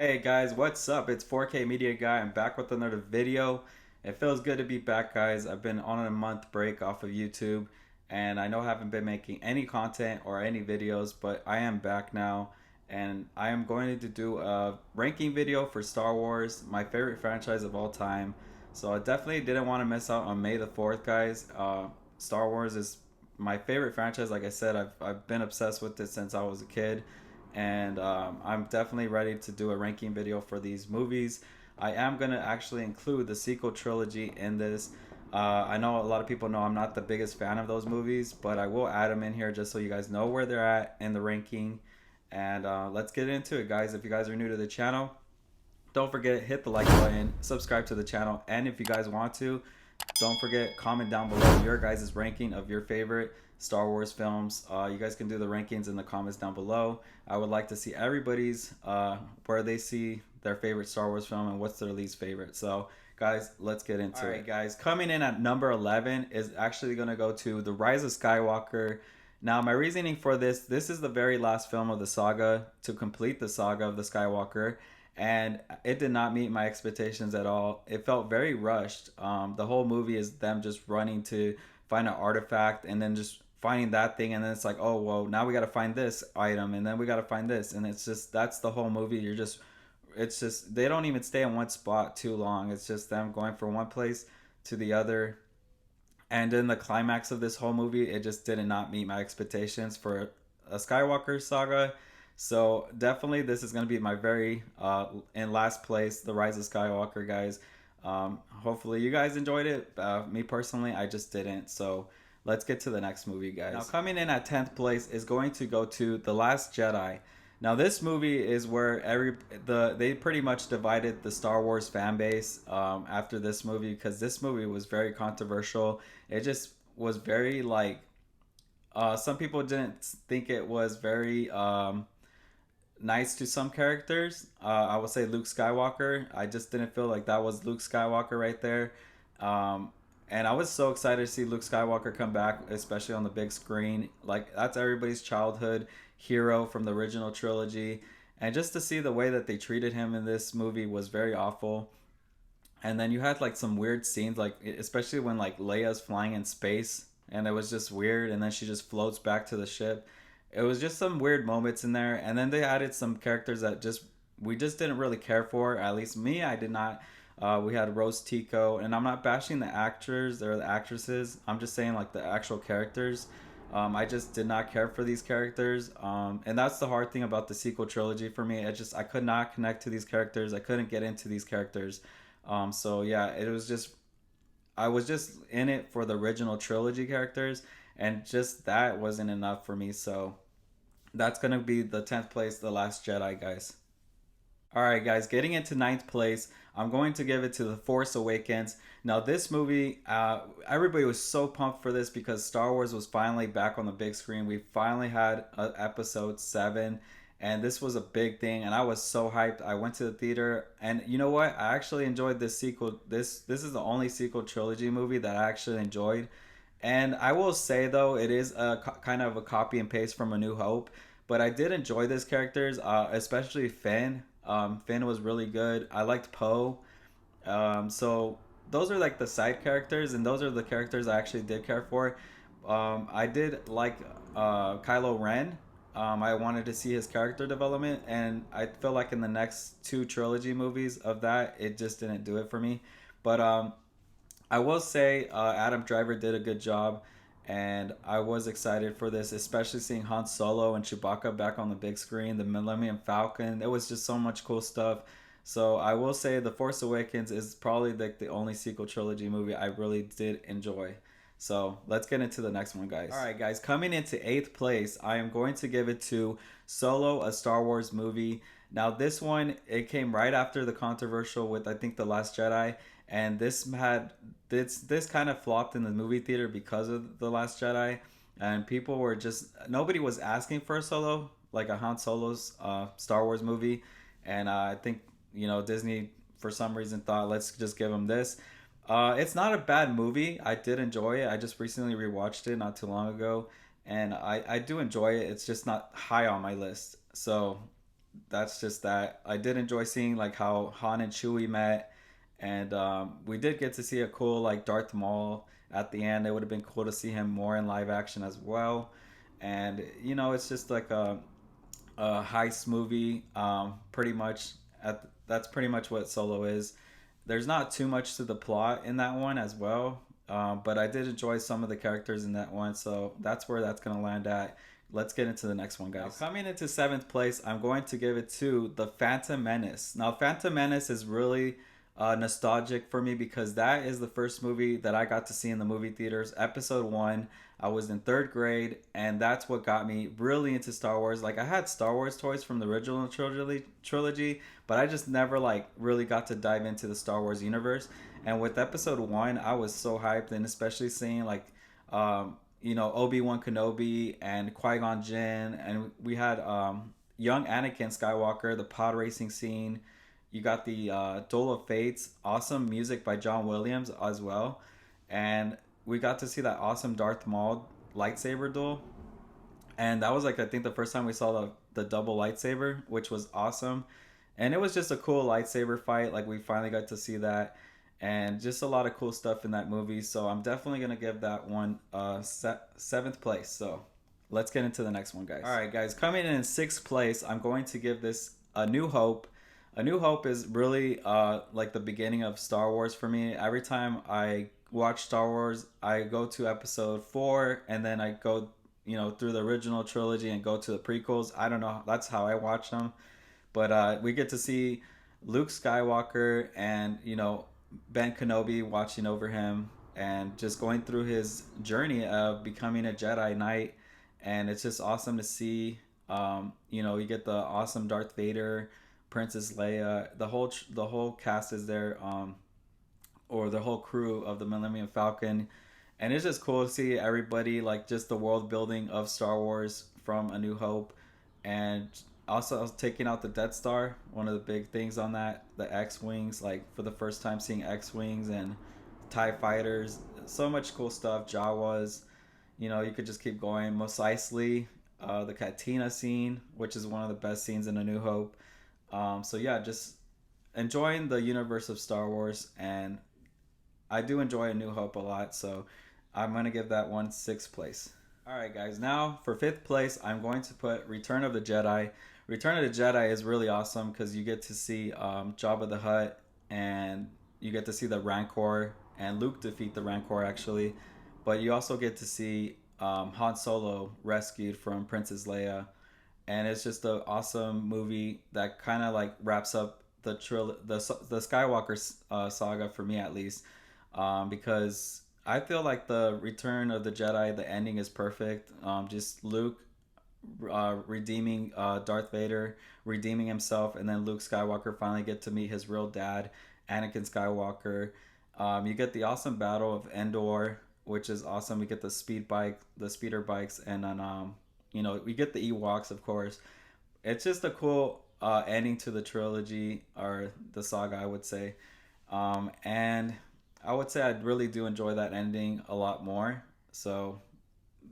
Hey guys, what's up? It's 4K Media Guy. I'm back with another video. It feels good to be back, guys. I've been on a month break off of YouTube, and I know I haven't been making any content or any videos, but I am back now, and I am going to do a ranking video for Star Wars, my favorite franchise of all time. So I definitely didn't want to miss out on May the 4th, guys. Star Wars is my favorite franchise. Like I said, I've been obsessed with it since I was a kid, and I'm definitely ready to do a ranking video for these movies. I am going to actually include the sequel trilogy in this. I know a lot of people know I'm not the biggest fan of those movies, but I will add them in here just so you guys know where they're at in the ranking. And let's get into it, guys. If you guys are new to the channel, don't forget, hit the like button, subscribe to the channel, and if you guys want to, don't forget, comment down below your guys' ranking of your favorite Star Wars films. You guys can do the rankings in the comments down below. I would like to see everybody's where they see their favorite Star Wars film and what's their least favorite. So, guys, let's get into it. All right, guys, coming in at number 11 is actually going to go to The Rise of Skywalker. Now, my reasoning for this is the very last film of the saga to complete the saga of the Skywalker, and it did not meet my expectations at all. It felt very rushed. The whole movie is them just running to find an artifact and then just finding that thing, and then it's like, oh well, now we got to find this item, and then we got to find this, and it's just that's the whole movie. It's just they don't even stay in one spot too long. It's just them going from one place to the other, and then the climax of this whole movie, it just did not meet my expectations for a Skywalker saga. So definitely, this is going to be my very in last place, The Rise of Skywalker, guys. Hopefully, you guys enjoyed it. Me personally, I just didn't. So let's get to the next movie, guys. Now, coming in at 10th place is going to go to The Last Jedi. Now, this movie is where they pretty much divided the Star Wars fan base after this movie, because this movie was very controversial. It just was very like some people didn't think it was very nice to some characters. I would say Luke Skywalker. I just didn't feel like that was Luke Skywalker right there. Um, and I was so excited to see Luke Skywalker come back, especially on the big screen. Like, that's everybody's childhood hero from the original trilogy. And just to see the way that they treated him in this movie was very awful. And then you had like some weird scenes, like especially when like Leia's flying in space, and it was just weird. And then she just floats back to the ship. It was just some weird moments in there. And then they added some characters that just we just didn't really care for. At least me, I did not. We had Rose Tico, and I'm not bashing the actors or the actresses. I'm just saying like the actual characters. I just did not care for these characters, and that's the hard thing about the sequel trilogy for me. I could not connect to these characters. I couldn't get into these characters. So yeah, it was just I was just in it for the original trilogy characters, and just that wasn't enough for me. So that's gonna be the 10th place, The Last Jedi, guys. All right, guys, getting into ninth place, I'm going to give it to The Force Awakens. Now, this movie, everybody was so pumped for this because Star Wars was finally back on the big screen. We finally had episode 7, and this was a big thing, and I was so hyped. I went to the theater, and you know what? I actually enjoyed this sequel. This is the only sequel trilogy movie that I actually enjoyed. And I will say, though, it is kind of a copy and paste from A New Hope, but I did enjoy these characters, especially Finn. Finn was really good. I liked Poe. So those are like the side characters, and those are the characters I actually did care for. I did like Kylo Ren. I wanted to see his character development, and I feel like in the next two trilogy movies of that, it just didn't do it for me. But I will say Adam Driver did a good job, and I was excited for this, especially seeing Han Solo and Chewbacca back on the big screen, the Millennium Falcon. It was just so much cool stuff. So I will say The Force Awakens is probably like the only sequel trilogy movie I really did enjoy. So let's get into the next one, guys. All right, guys, coming into eighth place, I am going to give it to Solo, a Star Wars movie. Now, this one, it came right after the controversial with, I think, The Last Jedi, and this kind of flopped in the movie theater because of The Last Jedi, and people were just nobody was asking for a Solo, like a Han Solo's Star Wars movie, and I think Disney for some reason thought, let's just give them this. It's not a bad movie. I did enjoy it. I just recently rewatched it not too long ago, and I do enjoy it. It's just not high on my list. So that's just that. I did enjoy seeing like how Han and Chewie met, and we did get to see a cool like Darth Maul at the end. It would have been cool to see him more in live action as well. And it's just like a heist movie. Pretty much that's pretty much what Solo is. There's not too much to the plot in that one as well, but I did enjoy some of the characters in that one, so that's where that's gonna land at. Let's get into the next one, guys. Now, coming into seventh place, I'm going to give it to The Phantom Menace. Now, Phantom Menace is really nostalgic for me because that is the first movie that I got to see in the movie theaters. Episode 1. I was in third grade, and that's what got me really into Star Wars. Like, I had Star Wars toys from the original trilogy, but I just never like really got to dive into the Star Wars universe. And with Episode 1, I was so hyped, and especially seeing like Obi-Wan Kenobi and Qui-Gon Jinn, and we had young Anakin Skywalker, the pod racing scene. You got the Duel of Fates, awesome music by John Williams as well, and we got to see that awesome Darth Maul lightsaber duel, and that was like I think the first time we saw the double lightsaber, which was awesome, and it was just a cool lightsaber fight. Like we finally got to see that, and just a lot of cool stuff in that movie. So I'm definitely gonna give that one seventh place. So let's get into the next one, guys. All right, guys, coming in sixth place, I'm going to give this A New Hope. A New Hope is really like the beginning of Star Wars for me. Every time I watch Star Wars, I go to episode 4 and then I go through the original trilogy and go to the prequels. I don't know, that's how I watch them. But we get to see Luke Skywalker and Ben Kenobi watching over him and just going through his journey of becoming a Jedi Knight. And it's just awesome to see. You get the awesome Darth Vader, Princess Leia, the whole cast is there, or the whole crew of the Millennium Falcon, and it's just cool to see everybody, like just the world building of Star Wars from A New Hope, and also taking out the Death Star. One of the big things on that, the X-wings, like for the first time seeing X-wings and TIE fighters, so much cool stuff. Jawas, you could just keep going. Mos Eisley, the Katina scene, which is one of the best scenes in A New Hope. So yeah, just enjoying the universe of Star Wars, and I do enjoy A New Hope a lot, so I'm going to give that one sixth place. Alright guys, now for fifth place, I'm going to put Return of the Jedi. Return of the Jedi is really awesome because you get to see Jabba the Hutt, and you get to see the Rancor, and Luke defeat the Rancor actually, but you also get to see Han Solo rescued from Princess Leia. And it's just an awesome movie that kind of like wraps up the Skywalker saga for me at least, because I feel like the Return of the Jedi, the ending is perfect. Just Luke redeeming Darth Vader, redeeming himself, and then Luke Skywalker finally get to meet his real dad, Anakin Skywalker. You get the awesome battle of Endor, which is awesome. We get the speeder bikes, and then we get the Ewoks, of course. It's just a cool ending to the trilogy, or the saga, I would say. And I would say I really do enjoy that ending a lot more. So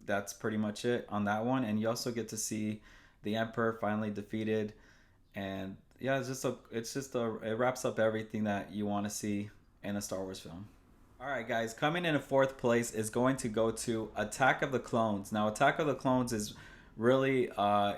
that's pretty much it on that one. And you also get to see the Emperor finally defeated. And yeah, it wraps up everything that you want to see in a Star Wars film. Alright guys, coming in fourth place is going to go to Attack of the Clones. Now Attack of the Clones is really,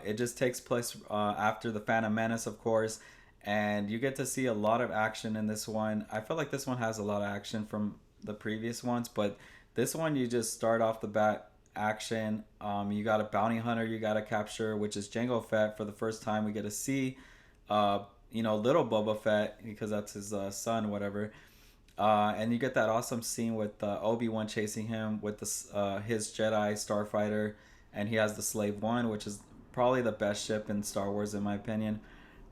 it just takes place after the Phantom Menace, of course, and you get to see a lot of action in this one. I feel like this one has a lot of action from the previous ones, but this one you just start off the bat action. You got a bounty hunter you got to capture, which is Jango Fett. For the first time we get to see little Boba Fett, because that's his son, whatever. And you get that awesome scene with Obi-Wan chasing him with his Jedi starfighter, and he has the Slave One, which is probably the best ship in Star Wars in my opinion.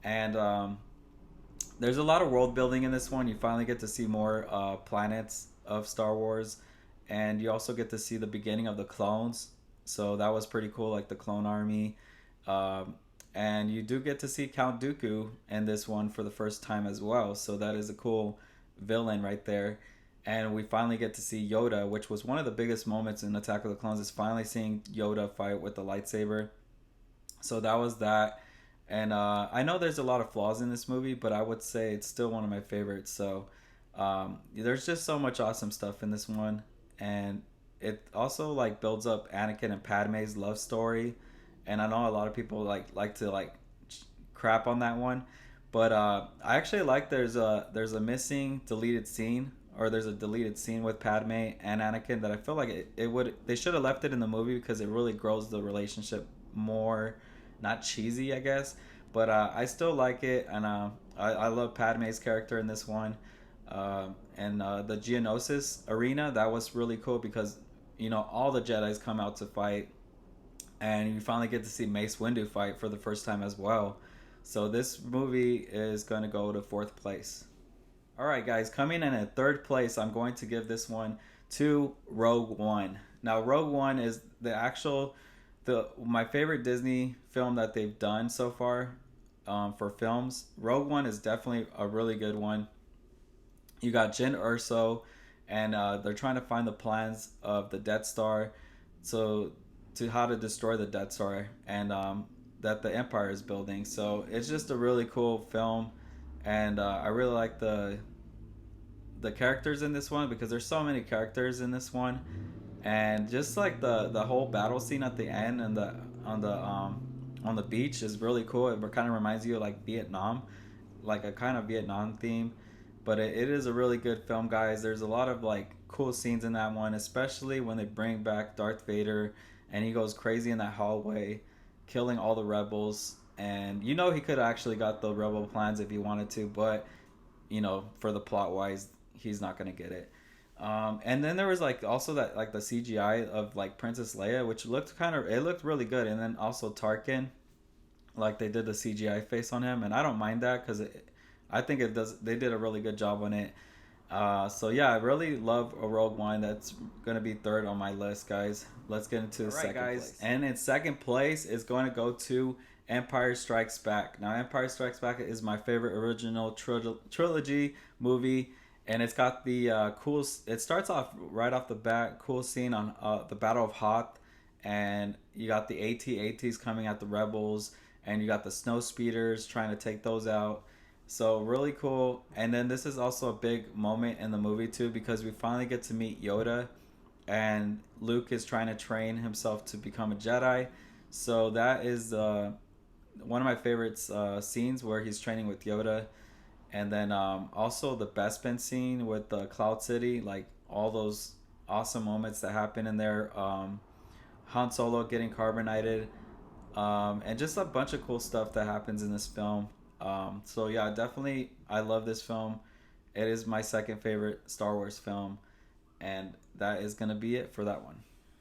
And there's a lot of world building in this one. You finally get to see more planets of Star Wars, and you also get to see the beginning of the clones. So that was pretty cool, like the clone army. And you do get to see Count Dooku in this one for the first time as well. So that is a cool villain right there. And we finally get to see Yoda, which was one of the biggest moments in Attack of the Clones, is finally seeing Yoda fight with the lightsaber. So that was that. And I know there's a lot of flaws in this movie, but I would say it's still one of my favorites. So there's just so much awesome stuff in this one, and it also like builds up Anakin and Padme's love story. And I know a lot of people like to like crap on that one, but I actually like there's a missing deleted scene, or there's a deleted scene with Padme and Anakin that I feel like it would they should have left it in the movie because it really grows the relationship more, not cheesy I guess, but I still like it, and I love Padme's character in this one. And the Geonosis arena, that was really cool because all the Jedi's come out to fight, and you finally get to see Mace Windu fight for the first time as well. So this movie is going to go to fourth place. All right, guys, coming in at third place, I'm going to give this one to Rogue One. Now, Rogue One is the my favorite Disney film that they've done so far for films. Rogue One is definitely a really good one. You got Jyn Erso, and they're trying to find the plans of the Death Star, so to how to destroy the Death Star, and that the Empire is building. So it's just a really cool film, and I really like the characters in this one because there's so many characters in this one, and just like the whole battle scene at the end and the on the beach is really cool. It kind of reminds you of like Vietnam, like a kind of Vietnam theme. But it is a really good film, guys. There's a lot of like cool scenes in that one, especially when they bring back Darth Vader and he goes crazy in that hallway, killing all the rebels. And he could have actually got the rebel plans if he wanted to, but for the plot wise, he's not gonna get it. And then there was like also that like the CGI of like Princess Leia, which looked really good. And then also Tarkin, like they did the CGI face on him, and I don't mind that because I think it does. They did a really good job on it. So yeah, I really love a Rogue One. That's gonna be third on my list, guys. Let's get into the second place. And in second place is going to go to Empire Strikes Back. Now, Empire Strikes Back is my favorite original trilogy movie, and it's got the cool. It starts off right off the bat, cool scene on the Battle of Hoth, and you got the AT-ATs coming at the rebels, and you got the snow speeders trying to take those out. So really cool. And then this is also a big moment in the movie too, because we finally get to meet Yoda, and Luke is trying to train himself to become a Jedi. So that is one of my favorite scenes where he's training with Yoda. And then also the Bespin scene with the Cloud City, like all those awesome moments that happen in there. Han Solo getting carbonated, and just a bunch of cool stuff that happens in this film. So yeah, definitely, I love this film. It is my second favorite Star Wars film, and that is gonna be it for that one.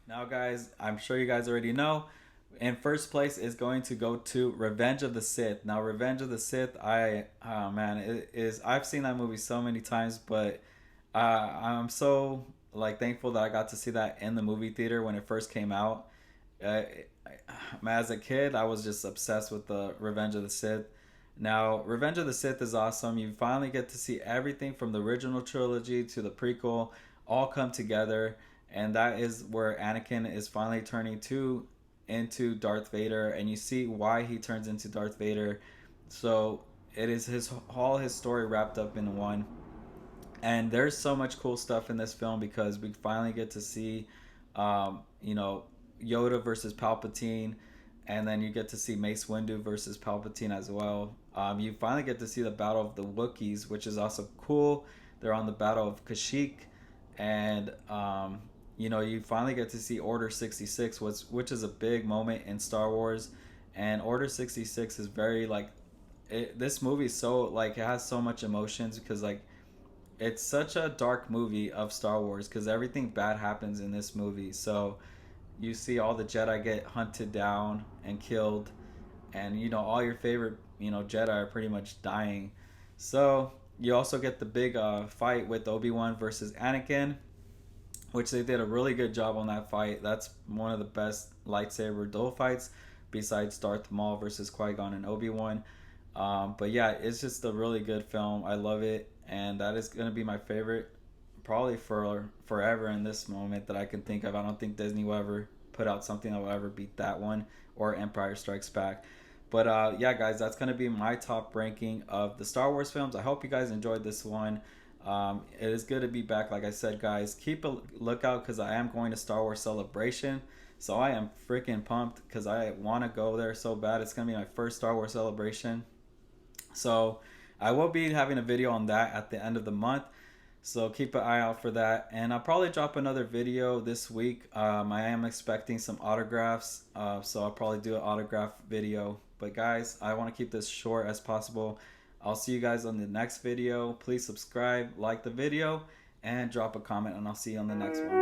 Now, guys, I'm sure you guys already know. In first place is going to go to Revenge of the Sith. Now, Revenge of the Sith, oh man, it is. I've seen that movie so many times, but I'm so like thankful that I got to see that in the movie theater when it first came out. As a kid, I was just obsessed with the Revenge of the Sith. Now, Revenge of the Sith is awesome. You finally get to see everything from the original trilogy to the prequel all come together, and that is where Anakin is finally turning into Darth Vader, and you see why he turns into Darth Vader. So it is all his story wrapped up in one. And there's so much cool stuff in this film because we finally get to see, Yoda versus Palpatine, and then you get to see Mace Windu versus Palpatine as well. You finally get to see the Battle of the Wookiees, which is also cool. They're on the Battle of Kashyyyk, and you finally get to see Order 66, which is a big moment in Star Wars. And Order 66 is very this movie is so it has so much emotions because it's such a dark movie of Star Wars because everything bad happens in this movie. So you see all the Jedi get hunted down and killed, and all your favorite Jedi are pretty much dying. So you also get the big fight with Obi-Wan versus Anakin, which they did a really good job on that fight. That's one of the best lightsaber duel fights besides Darth Maul versus Qui-Gon and Obi-Wan. But yeah, it's just a really good film. I love it, and that is going to be my favorite probably for forever in this moment that I can think of. I don't think Disney will ever put out something that will ever beat that one or Empire Strikes Back. But yeah, guys, that's going to be my top ranking of the Star Wars films. I hope you guys enjoyed this one. It is good to be back. Like I said, guys, keep a lookout because I am going to Star Wars Celebration. So I am freaking pumped because I want to go there so bad. It's going to be my first Star Wars Celebration. So I will be having a video on that at the end of the month. So keep an eye out for that. And I'll probably drop another video this week. I am expecting some autographs. So I'll probably do an autograph video. But guys, I want to keep this short as possible. I'll see you guys on the next video. Please subscribe, like the video, and drop a comment. And I'll see you on the next one.